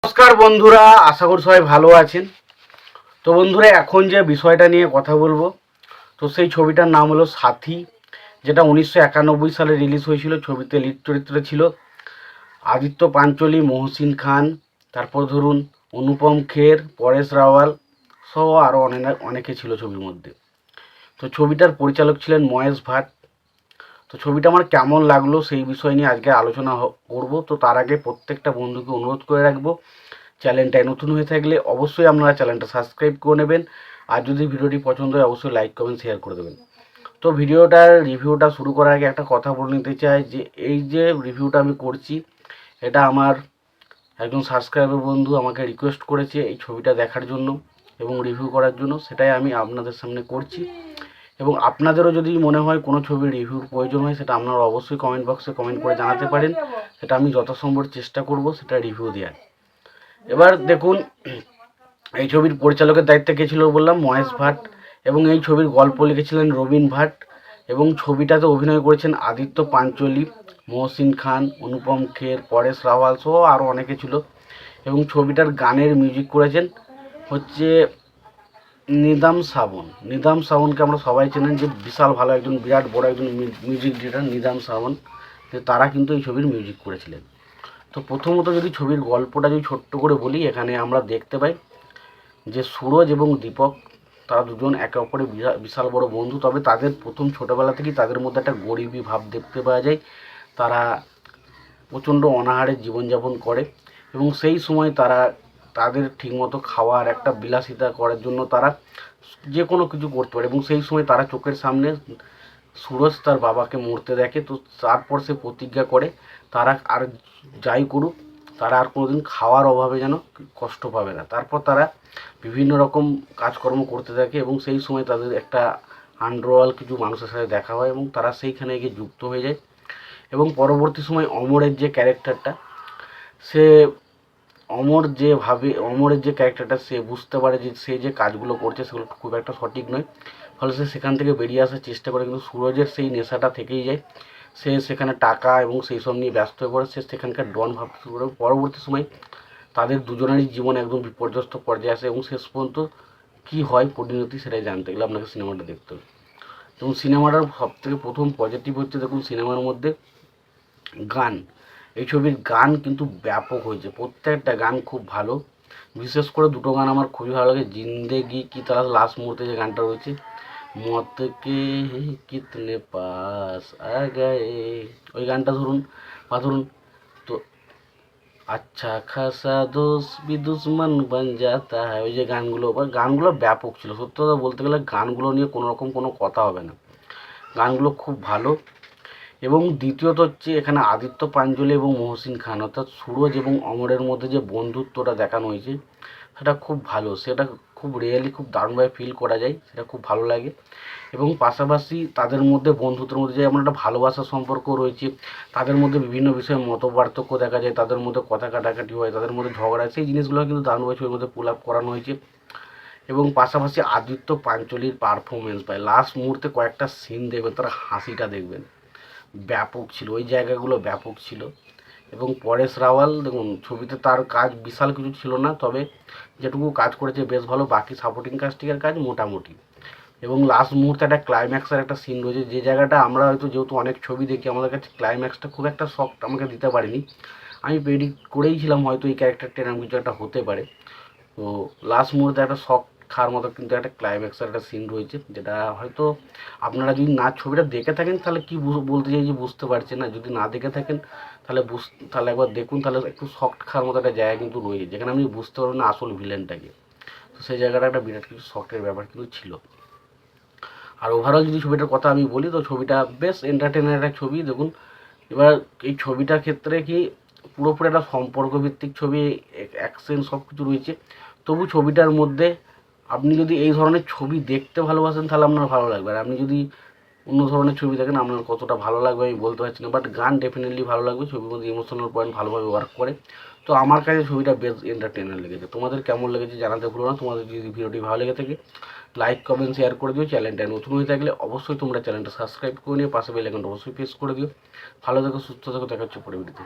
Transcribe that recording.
নমস্কার বন্ধুরা, আশা করি সবাই ভালো আছেন। তো বন্ধুরা, এখন যে বিষয়টা নিয়ে কথা বলবো, তো সেই ছবিটার নাম হলো সাথী, যেটা 1991 সালে রিলিজ হয়েছিল। ছবিতে লিড চরিত্রে ছিল আদিত্য পাঞ্চোলি, মহসিন খান, তারপর ধরুন অনুপম খের, পরেশ রাওয়াল সহ আরও অনেকে ছিল ছবির মধ্যে। তো ছবিটার পরিচালক ছিলেন মহেশ ভাট। তো ছবিটা আমার কেমন লাগলো সেই বিষয় নিয়ে আজকে আলোচনা করব। তো তার আগে প্রত্যেকটা বন্ধুকে অনুরোধ করে রাখবো, চ্যানেলটায় নতুন হয়ে থাকলে অবশ্যই আপনারা চ্যানেলটা সাবস্ক্রাইব করে নেবেন। আর যদি ভিডিওটি পছন্দ হয় অবশ্যই লাইক কমেন্ট শেয়ার করে দেবেন। তো ভিডিওটার রিভিউটা শুরু করার আগে একটা কথা বলে নিতে চাই যে এই যে রিভিউটা আমি করছি, এটা আমার একজন সাবস্ক্রাইবার বন্ধু আমাকে রিকোয়েস্ট করেছে এই ছবিটা দেখার জন্য এবং রিভিউ করার জন্য, সেটাই আমি আপনাদের সামনে করছি। এবং আপনাদেরও যদি মনে হয় কোনো ছবির রিভিউর প্রয়োজন হয়, সেটা আপনারা অবশ্যই কমেন্ট বক্সে কমেন্ট করে জানাতে পারেন। সেটা আমি যথাসম্ভব চেষ্টা করব সেটা রিভিউ দেওয়ার। এবার দেখুন, এই ছবির পরিচালকের দায়িত্বে কে ছিল বললাম, মহেশ ভাট। এবং এই ছবির গল্প লিখেছিলেন রবীন ভাট। এবং ছবিটাতে অভিনয় করেছেন আদিত্য পাঞ্চোলি, মহসিন খান, অনুপম খের, পরেশ রাওয়াল সহ আরও অনেকে ছিল। এবং ছবিটার গানের মিউজিক করেছেন হচ্ছে নিদাম শ্রাবণ। নিদাম শ্রাবণকে আমরা সবাই চেনেন, যে বিশাল ভালো একজন, বিরাট বড় একজন মিউজিক ডিরেক্টর নিদাম শ্রাবণ। তারা কিন্তু এই ছবির মিউজিক করেছিলেন। তো প্রথমত যদি ছবির গল্পটা যদি ছোট্ট করে বলি, এখানে আমরা দেখতে পাই যে সুরজ এবং দীপক, তারা দুজন একে অপরের বিশাল বড় বন্ধু। তবে তাদের প্রথম ছোটোবেলা থেকেই তাদের মধ্যে একটা গরিবী ভাব দেখতে পাওয়া যায়। তারা প্রচণ্ড অনাহারে জীবনযাপন করে এবং সেই সময় তারা তাদের ঠিকমতো খাওয়ার একটা বিলাসিতা করার জন্য তারা যে কোনো কিছু করতে পারে। এবং সেই সময় তারা চোখের সামনে সুরজ তার বাবাকে মরতে দেখে। তো তারপর সে প্রতিজ্ঞা করে তারা আর যাই করুক, তারা আর কোনোদিন খাওয়ার অভাবে যেন কষ্ট পাবে না। তারপর তারা বিভিন্ন রকম কাজকর্ম করতে থাকে এবং সেই সময় তাদের একটা আন্ডারওয়ার্ল্ড কিছু মানুষের সাথে দেখা হয় এবং তারা সেইখানে গিয়ে যুক্ত হয়ে যায়। এবং পরবর্তী সময় অমরের যে ক্যারেক্টারটা, সে অমরের যে ক্যারেক্টারটা, সে বুঝতে পারে যে সে যে কাজগুলো করছে সেগুলো খুব একটা সঠিক নয়। ফলে সে সেখান থেকে বেরিয়ে আসার চেষ্টা করে, কিন্তু সুরজের সেই নেশাটা থেকেই যায়। সে সেখানে টাকা এবং সেই সব নিয়ে ব্যস্ত হয়ে পড়ে। সে সেখানকার ডন ভাবতে শুরু করে। পরবর্তী সময় তাদের দুজনেরই জীবন একদম বিপর্যস্ত পর্যায়ে আসে এবং শেষ পর্যন্ত কী হয় পরিণতি, সেটাই জানতে গেলে আপনাকে সিনেমাটা দেখতে হবে। এবং সিনেমাটার সবথেকে প্রথম পজিটিভ হচ্ছে, দেখুন সিনেমার মধ্যে গান, এই ছবির গান কিন্তু ব্যাপক হয়েছে। প্রত্যেকটা গান খুব ভালো। বিশেষ করে দুটো গান আমার খুবই ভালো লাগে। জিন্দেগি কি তারা লাস্ট মুহূর্তে যে গানটা রয়েছে, মত কে কিতনে পাস আ গায়ে, ওই গানটা ধরুন। বা ধরুন তো আচ্ছা খাসা দোস্ত ভি দুশ্মন বান জাতা হ্যায়, ওই যে গানগুলো, বা গানগুলো ব্যাপক ছিল। সত্যি কথা বলতে গেলে গানগুলো নিয়ে কোনো রকম কোনো কথা হবে না, গানগুলো খুব ভালো। এবং দ্বিতীয়ত হচ্ছে, এখানে আদিত্য পাঞ্চোলি এবং মহসিন খান, অর্থাৎ সুরজ এবং অমরের মধ্যে যে বন্ধুত্বটা দেখানো হয়েছে সেটা খুব ভালো। সেটা খুব রিয়েলি খুব দারুণভাবে ফিল করা যায়, সেটা খুব ভালো লাগে। এবং পাশাপাশি তাদের মধ্যে বন্ধুত্বের মধ্যে যে এমন একটা ভালোবাসার সম্পর্ক রয়েছে, তাদের মধ্যে বিভিন্ন বিষয়ে মতপার্থক্য দেখা যায়, তাদের মধ্যে কথা কাটাকাটি হয়, তাদের মধ্যে ঝগড়া হয়, সেই জিনিসগুলো কিন্তু দারুণভাবে ছবির মধ্যে পুল আপ করানো হয়েছে। এবং পাশাপাশি আদিত্য পাঞ্চোলির পারফরমেন্স, পায় লাস্ট মুহূর্তে কয়েকটা সিন দেখবেন, তার হাসিটা দেখবেন ব্যাপক ছিল, ওই জায়গাগুলো ব্যাপক ছিল। এবং পরেশ রাওয়াল, দেখুন ছবিতে তার কাজ বিশাল কিছু ছিল না, তবে যেটুকু কাজ করেছে বেশ ভালো। বাকি সাপোর্টিং কাস্টিংয়ের কাজ মোটামুটি। এবং লাস্ট মুহূর্তে একটা ক্লাইম্যাক্সের একটা সিন রয়েছে, যে জায়গাটা আমরা হয়তো যেহেতু অনেক ছবি দেখি, আমাদের কাছে ক্লাইম্যাক্সটা খুব একটা শক আমাকে দিতে পারেনি। আমি প্রেডিক্ট করেইছিলাম হয়তো এই ক্যারেক্টারটা এরকম কিছু একটা হতে পারে। তো লাস্ট মুহূর্তে একটা শক খাওয়ার মতো কিন্তু একটা ক্লাইম্যাক্সের একটা সিন রয়েছে, যেটা হয়তো আপনারা যদি না ছবিটা দেখে থাকেন তাহলে কি বলতে চাই যে বুঝতে পারছেন না। যদি না দেখে থাকেন তাহলে তাহলে একবার দেখুন, তাহলে একটু শক খাওয়ার মতো একটা জায়গা কিন্তু রয়েছে, যেখানে আপনি বুঝতে পারবেন না আসল ভিলেনটাকে। তো সেই জায়গাটা একটা বিরাট কিছু শকের ব্যাপার কিন্তু ছিল। আর ওভারঅল যদি ছবিটার কথা আমি বলি, তো ছবিটা বেশ এন্টারটেইনার একটা ছবি। দেখুন এবার এই ছবিটার ক্ষেত্রে কি, পুরোপুরি একটা সম্পর্ক ভিত্তিক ছবি, অ্যাকশন সব কিছু রয়েছে। তবু ছবিটার মধ্যে আপনি যদি এই ধরনের ছবি দেখতে ভালোবাসেন তাহলে আপনার ভালো লাগবে। আর আপনি যদি অন্য ধরনের ছবি দেখেন, আপনার কতটা ভালো লাগবে আমি বলতে পারছি না। বাট গান ডেফিনেটলি ভালো লাগবে, ছবির মধ্যে ইমোশনাল পয়েন্ট ভালোভাবে ওয়ার্ক করে। তো আমার কাছে ছবিটা বেশ এন্টারটেইনার লেগেছে। তোমাদের কেমন লেগেছে জানাতে ভুলো না। তোমাদের যদি ভিডিওটি ভালো লেগে থাকে লাইক কমেন্ট শেয়ার করে দিও। চ্যানেলটা নতুন হয়ে থাকলে অবশ্যই তোমরা চ্যানেলটা সাবস্ক্রাইব করে নিও, পাশে বেল আইকনটা অবশ্যই প্রেস করে দিও। ভালো থেকো, সুস্থ থেকো, দেখা হচ্ছে পরে ভিডিওতে।